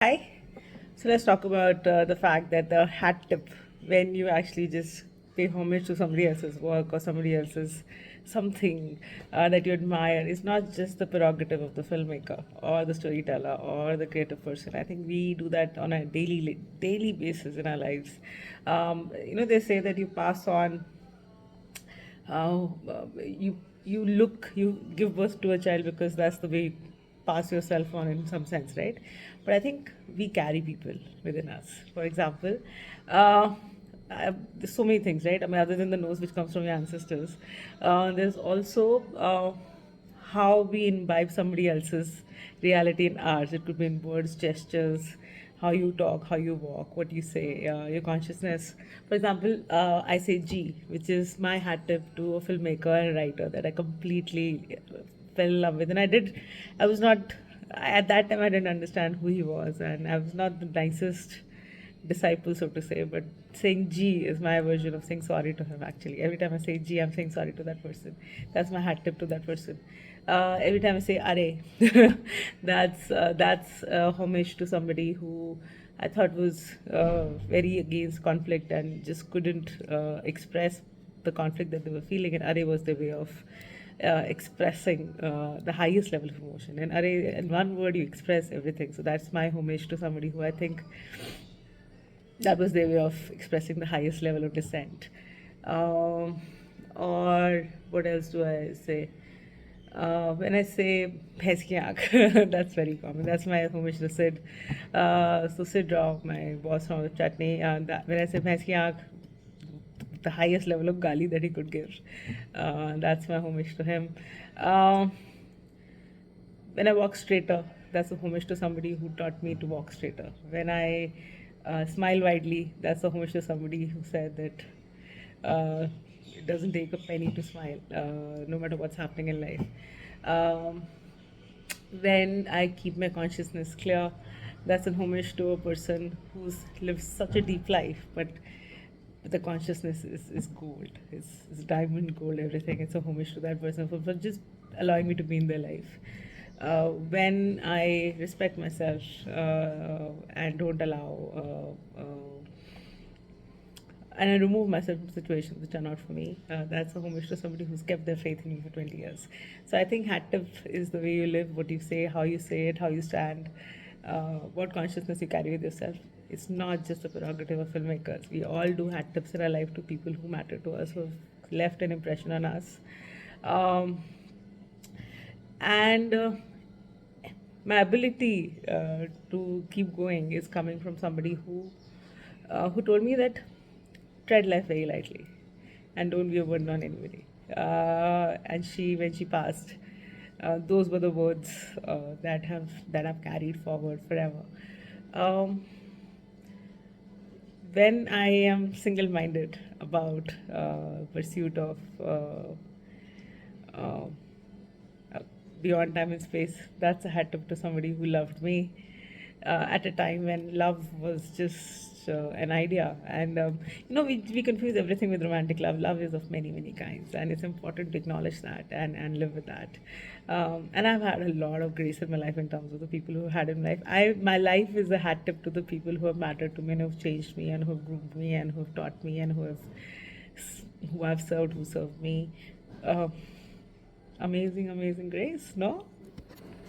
Hi. So let's talk about the fact that the hat tip, when you actually just pay homage to somebody else's work or somebody else's something that you admire, is not just the prerogative of the filmmaker or the storyteller or the creative person. I think we do that on a daily basis in our lives. They say that you pass on you give birth to a child because that's the way you pass yourself on in some sense, right? But I think we carry people within us. For example, uh, there's so many things, right? I mean, other than the nose which comes from your ancestors, there's also how we imbibe somebody else's reality in ours. It could be in words, gestures, how you talk, how you walk, what you say, your consciousness. For example, I say G, which is my hat tip to a filmmaker and writer that I completely fell in love with. And I was not, at that time, I didn't understand who he was, and I was not the nicest disciple, so to say, but saying G is my version of saying sorry to him, actually. Every time I say G, I'm saying sorry to that person. That's my hat tip to that person. Every time I say Are, that's homage to somebody who I thought was very against conflict and just couldn't express the conflict that they were feeling, and Are was their way of expressing the highest level of emotion. And Are, in one word, you express everything. So that's my homage to somebody who I think that was their way of expressing the highest level of dissent. Um, or what else do I say? When I say bhais ki aankh, that's very common. That's my homage to Sid. So Sid Rao, my boss from the Chutney, when I say bhais ki aankh, the highest level of gali that he could give. That's my homage to him. Um, when I walk straighter, that's a homage to somebody who taught me to walk straighter. When I smile widely, that's a homage to somebody who said that it doesn't take a penny to smile, no matter what's happening in life. Um, when I keep my consciousness clear, that's an homage to a person who's lived such a deep life, but the consciousness is gold. It's diamond gold, everything. It's a homage to that person for just allowing me to be in their life. When I respect myself and don't allow and I remove myself from situations which are not for me. That's a homage to somebody who's kept their faith in me for 20 years. So I think hat tip is the way you live, what you say it, how you stand, what consciousness you carry with yourself. It's not just a prerogative of filmmakers. We all do hat tips in our life to people who matter to us, who have left an impression on us. Um, and my ability to keep going is coming from somebody who told me that tread life very lightly and don't be a burden on anybody. And when she passed, those were the words that I've carried forward forever. Um, when I am single-minded about pursuit of uh, uh, beyond time and space, that's a hat tip to somebody who loved me at a time when love was just an idea. And we confuse everything with romantic love. Love is of many kinds, and it's important to acknowledge that and live with that. And I've had a lot of grace in my life in terms of the people who had in life. My life is a hat tip to the people who have mattered to me and who have changed me and who have groomed me and who have taught me and who I've served, who served me. Uh, amazing grace, no?